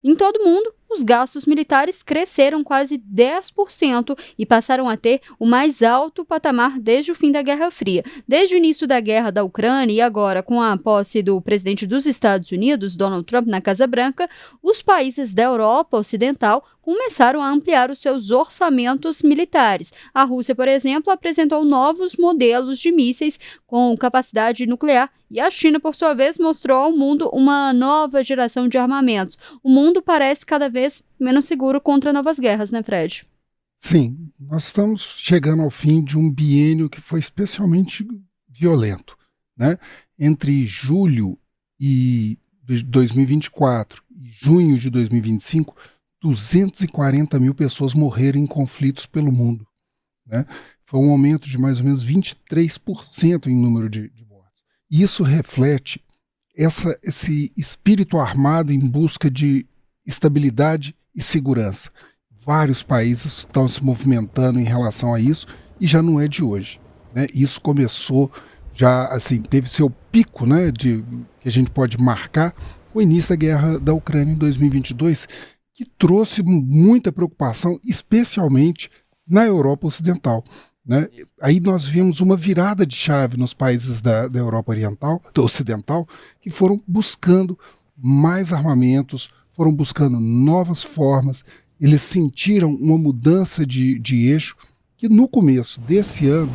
Em todo o mundo, os gastos militares cresceram quase 10% e passaram a ter o mais alto patamar desde o fim da Guerra Fria. Desde o início da guerra da Ucrânia e agora com a posse do presidente dos Estados Unidos, Donald Trump, na Casa Branca, os países da Europa Ocidental começaram a ampliar os seus orçamentos militares. A Rússia, por exemplo, apresentou novos modelos de mísseis com capacidade nuclear e a China, por sua vez, mostrou ao mundo uma nova geração de armamentos. O mundo parece cada vez menos seguro contra novas guerras, né, Fred? Sim, nós estamos chegando ao fim de um biênio que foi especialmente violento, né? Entre julho de 2024 e junho de 2025, 240 mil pessoas morreram em conflitos pelo mundo, né? Foi um aumento de mais ou menos 23% em número de mortes. E isso reflete esse espírito armado em busca de estabilidade e segurança. Vários países estão se movimentando em relação a isso e já não é de hoje, né? Isso começou já, assim, teve seu pico, né, que a gente pode marcar com o início da guerra da Ucrânia em 2022, que trouxe muita preocupação, especialmente na Europa Ocidental, né? Aí nós vimos uma virada de chave nos países da Europa Ocidental, que foram buscando mais armamentos, foram buscando novas formas, eles sentiram uma mudança de eixo que no começo desse ano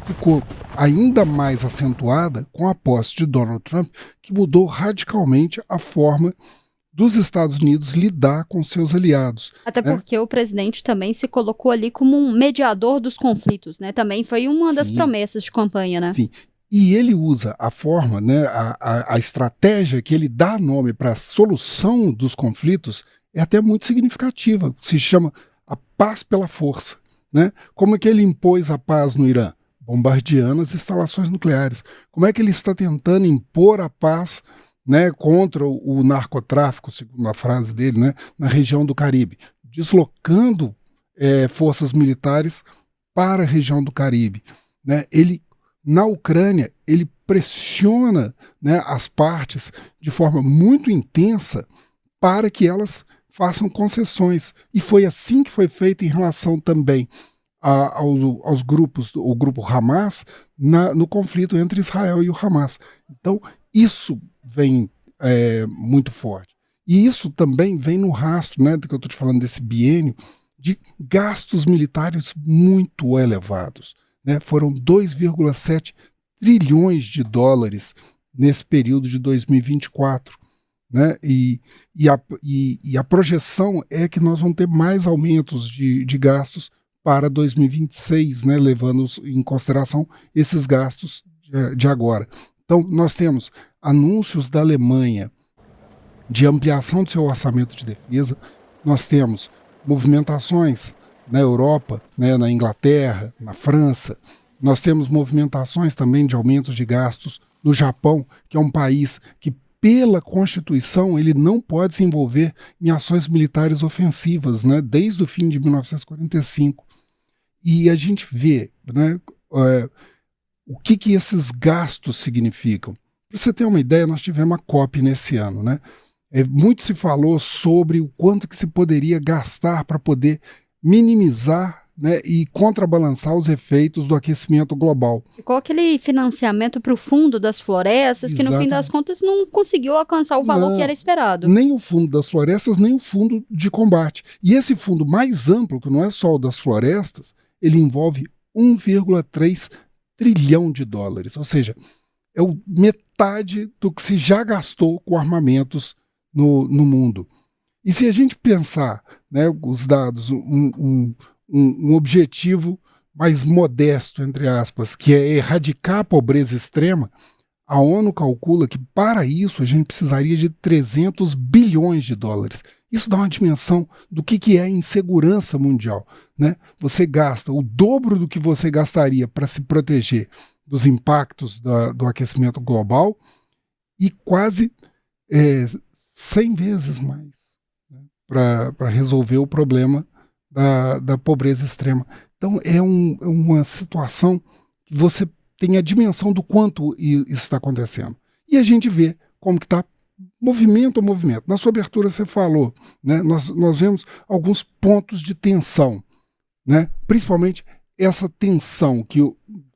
ficou ainda mais acentuada com a posse de Donald Trump, que mudou radicalmente a forma dos Estados Unidos lidar com seus aliados. Até né? porque o presidente também se colocou ali como um mediador dos conflitos, né? Também foi uma das Sim, promessas de campanha, né? sim. E ele usa a forma, né, a estratégia que ele dá nome para a solução dos conflitos é até muito significativa. Se chama a paz pela força, né? Como é que ele impôs a paz no Irã? Bombardeando as instalações nucleares. Como é que ele está tentando impor a paz, né, contra o narcotráfico, segundo a frase dele, né, na região do Caribe? Deslocando forças militares para a região do Caribe, né? Na Ucrânia, ele pressiona, né, as partes de forma muito intensa para que elas façam concessões. E foi assim que foi feito em relação também aos grupos, o grupo Hamas, no conflito entre Israel e o Hamas. Então, isso vem muito forte. E isso também vem no rastro, né, do que eu estou te falando, desse biênio, de gastos militares muito elevados. Né? Foram 2,7 trilhões de dólares nesse período de 2024. Né? E a projeção é que nós vamos ter mais aumentos de gastos para 2026, né? Levando em consideração esses gastos de agora. Então, nós temos anúncios da Alemanha de ampliação do seu orçamento de defesa, nós temos movimentações na Europa, né, na Inglaterra, na França, nós temos movimentações também de aumentos de gastos no Japão, que é um país que, pela Constituição, ele não pode se envolver em ações militares ofensivas, né, desde o fim de 1945. E a gente vê, né, o que esses gastos significam. Para você ter uma ideia, nós tivemos a COP nesse ano, né? Muito se falou sobre o quanto que se poderia gastar para poder minimizar, né, e contrabalançar os efeitos do aquecimento global. Ficou aquele financiamento para o fundo das florestas, que no fim das contas não conseguiu alcançar o valor que era esperado. Nem o fundo das florestas, nem o fundo de combate. E esse fundo mais amplo, que não é só o das florestas, ele envolve 1,3 trilhão de dólares, ou seja, é metade do que se já gastou com armamentos no mundo. E se a gente pensar, né, os dados, um objetivo mais modesto, entre aspas, que é erradicar a pobreza extrema, a ONU calcula que para isso a gente precisaria de 300 bilhões de dólares. Isso dá uma dimensão do que é a insegurança mundial. Né? Você gasta o dobro do que você gastaria para se proteger dos impactos do aquecimento global e quase 100 vezes mais, né, para resolver o problema da pobreza extrema. Então é uma situação que você tem a dimensão do quanto isso está acontecendo. E a gente vê como que está movimento a movimento. Na sua abertura você falou, né, nós vemos alguns pontos de tensão, né, principalmente essa tensão que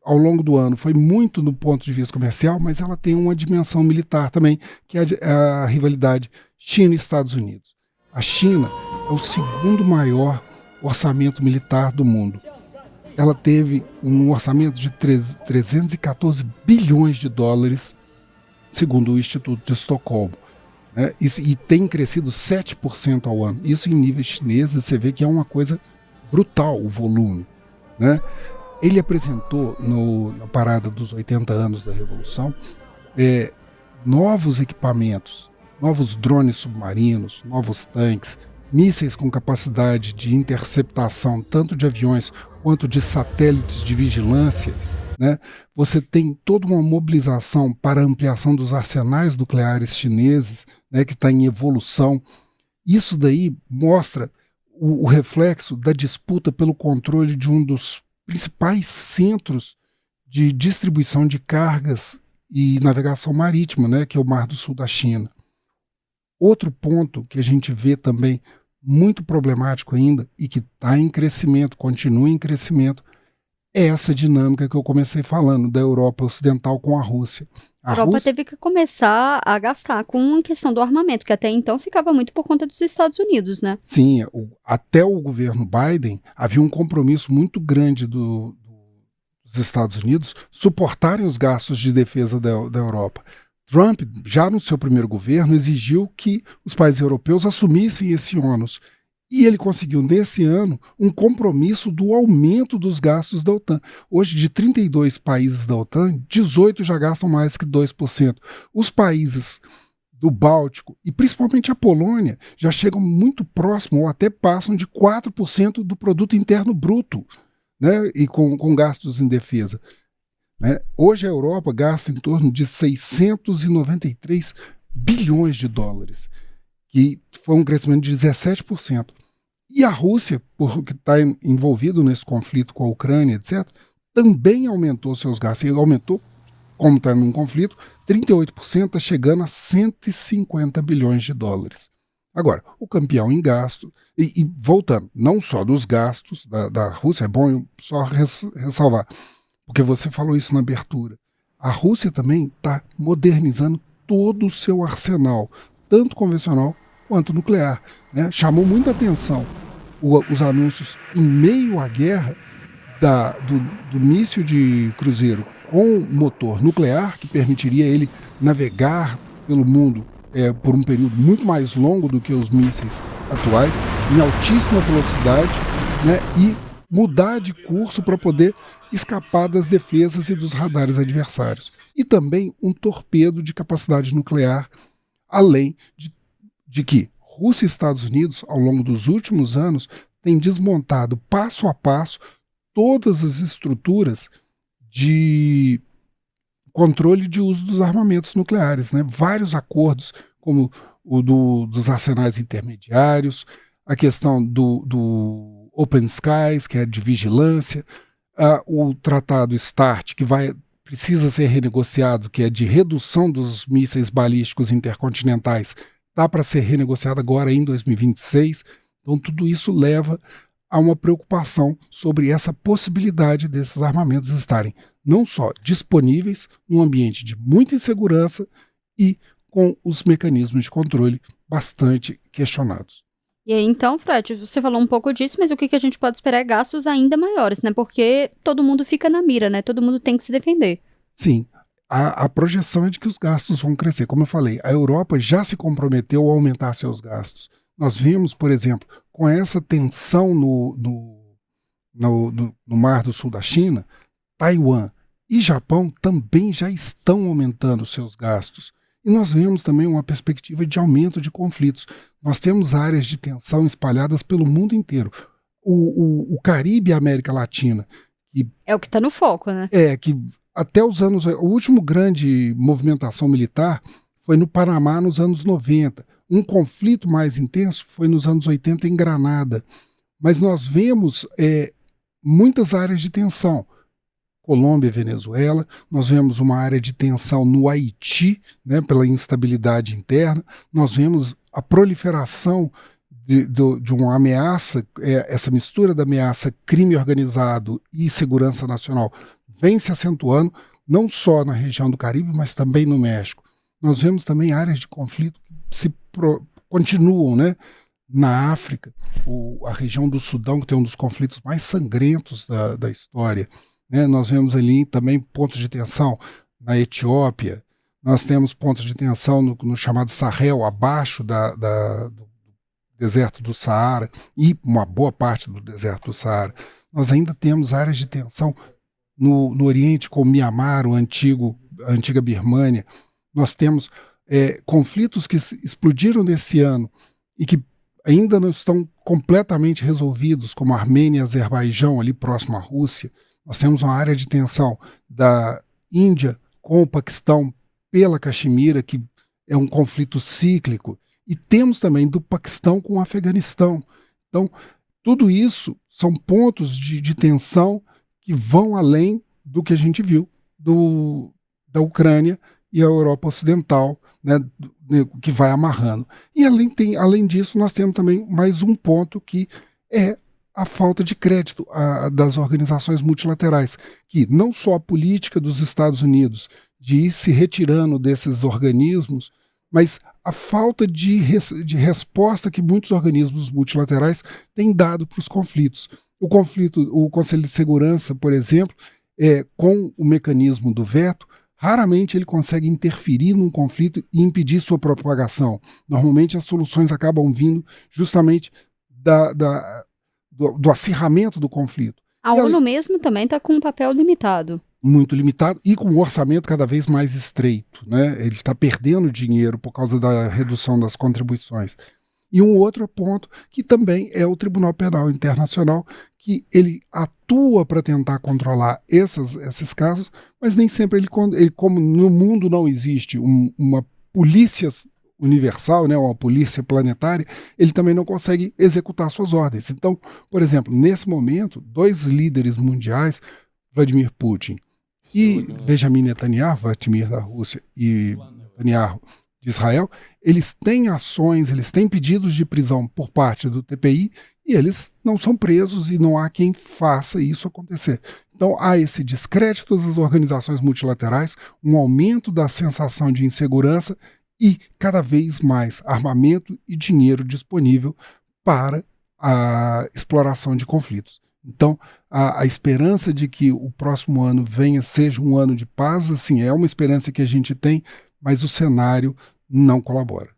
ao longo do ano foi muito no ponto de vista comercial, mas ela tem uma dimensão militar também, que é a rivalidade China e Estados Unidos. A China é o segundo maior orçamento militar do mundo. Ela teve um orçamento de 314 bilhões de dólares, segundo o Instituto de Estocolmo, né? E tem crescido 7% ao ano. Isso em níveis chineses, você vê que é uma coisa brutal o volume, né? Ele apresentou na parada dos 80 anos da Revolução novos equipamentos, novos drones submarinos, novos tanques, mísseis com capacidade de interceptação tanto de aviões quanto de satélites de vigilância, né? Você tem toda uma mobilização para a ampliação dos arsenais nucleares chineses, né, que está em evolução. Isso daí mostra o reflexo da disputa pelo controle de um dos principais centros de distribuição de cargas e navegação marítima, né, que é o Mar do Sul da China. Outro ponto que a gente vê também muito problemático ainda e que está em crescimento, continua em crescimento, é essa dinâmica que eu comecei falando da Europa Ocidental com a Rússia. A Europa teve que começar a gastar com a questão do armamento, que até então ficava muito por conta dos Estados Unidos, né? Sim, até o governo Biden havia um compromisso muito grande dos Estados Unidos suportarem os gastos de defesa da Europa. Trump, já no seu primeiro governo, exigiu que os países europeus assumissem esse ônus. E ele conseguiu, nesse ano, um compromisso do aumento dos gastos da OTAN. Hoje, de 32 países da OTAN, 18 já gastam mais que 2%. Os países do Báltico, e principalmente a Polônia, já chegam muito próximo ou até passam de 4% do produto interno bruto, né, e com gastos em defesa. Né? Hoje a Europa gasta em torno de 693 bilhões de dólares, que foi um crescimento de 17%. E a Rússia, porque está envolvido nesse conflito com a Ucrânia, etc., também aumentou seus gastos. E aumentou, como está num conflito, 38%, está chegando a 150 bilhões de dólares. Agora, o campeão em gasto, e voltando, não só dos gastos da Rússia, é bom eu só ressalvar, porque você falou isso na abertura. A Rússia também está modernizando todo o seu arsenal, tanto convencional quanto nuclear, né? Chamou muita atenção os anúncios em meio à guerra do míssil de cruzeiro com motor nuclear, que permitiria ele navegar pelo mundo por um período muito mais longo do que os mísseis atuais, em altíssima velocidade, né? E mudar de curso para poder escapar das defesas e dos radares adversários. E também um torpedo de capacidade nuclear, além de que Rússia e Estados Unidos, ao longo dos últimos anos, têm desmontado passo a passo todas as estruturas de controle de uso dos armamentos nucleares, né? Vários acordos, como o dos arsenais intermediários, a questão do Open Skies, que é de vigilância, o tratado START, que precisa ser renegociado, que é de redução dos mísseis balísticos intercontinentais, está para ser renegociado agora em 2026. Então, tudo isso leva a uma preocupação sobre essa possibilidade desses armamentos estarem não só disponíveis num ambiente de muita insegurança e com os mecanismos de controle bastante questionados. E aí, então, Fred, você falou um pouco disso, mas o que a gente pode esperar é gastos ainda maiores, né? Porque todo mundo fica na mira, né? Todo mundo tem que se defender. Sim. A projeção é de que os gastos vão crescer. Como eu falei, a Europa já se comprometeu a aumentar seus gastos. Nós vimos, por exemplo, com essa tensão no Mar do Sul da China, Taiwan e Japão também já estão aumentando seus gastos. E nós vemos também uma perspectiva de aumento de conflitos. Nós temos áreas de tensão espalhadas pelo mundo inteiro. O Caribe e a América Latina. É o que está no foco, né? Que até os anos... A última grande movimentação militar foi no Panamá nos anos 90. Um conflito mais intenso foi nos anos 80 em Granada. Mas nós vemos muitas áreas de tensão. Colômbia e Venezuela, nós vemos uma área de tensão no Haiti, né, pela instabilidade interna, nós vemos a proliferação de uma ameaça, essa mistura da ameaça crime organizado e segurança nacional vem se acentuando, não só na região do Caribe, mas também no México. Nós vemos também áreas de conflito que continuam, né? Na África, a região do Sudão, que tem um dos conflitos mais sangrentos da história, né? Nós vemos ali também pontos de tensão na Etiópia, nós temos pontos de tensão no chamado Sahel, abaixo do deserto do Saara e uma boa parte do deserto do Saara. Nós ainda temos áreas de tensão no Oriente, como Mianmar, a antiga Birmânia. Nós temos conflitos que explodiram nesse ano e que ainda não estão completamente resolvidos, como Armênia e Azerbaijão, ali próximo à Rússia. Nós temos uma área de tensão da Índia com o Paquistão pela Caxemira, que é um conflito cíclico. E temos também do Paquistão com o Afeganistão. Então, tudo isso são pontos de tensão que vão além do que a gente viu da Ucrânia e a Europa Ocidental, né, que vai amarrando. E além disso, nós temos também mais um ponto que é a falta de crédito das organizações multilaterais, que não só a política dos Estados Unidos de ir se retirando desses organismos, mas a falta de resposta que muitos organismos multilaterais têm dado para os conflitos. O Conselho de Segurança, por exemplo, com o mecanismo do veto, raramente ele consegue interferir num conflito e impedir sua propagação. Normalmente as soluções acabam vindo justamente do acirramento do conflito. A ONU mesmo também está com um papel limitado. Muito limitado e com um orçamento cada vez mais estreito, né? Ele está perdendo dinheiro por causa da redução das contribuições. E um outro ponto que também é o Tribunal Penal Internacional, que ele atua para tentar controlar esses casos, mas nem sempre ele, como no mundo não existe uma polícia universal, né, uma polícia planetária, ele também não consegue executar suas ordens. Então, por exemplo, nesse momento, 2 líderes mundiais, Vladimir Putin e Benjamin Netanyahu, Vladimir da Rússia e Netanyahu de Israel, eles têm ações, eles têm pedidos de prisão por parte do TPI e eles não são presos e não há quem faça isso acontecer. Então há esse descrédito das organizações multilaterais, um aumento da sensação de insegurança e cada vez mais armamento e dinheiro disponível para a exploração de conflitos. Então, a esperança de que o próximo ano seja um ano de paz, assim, é uma esperança que a gente tem, mas o cenário não colabora.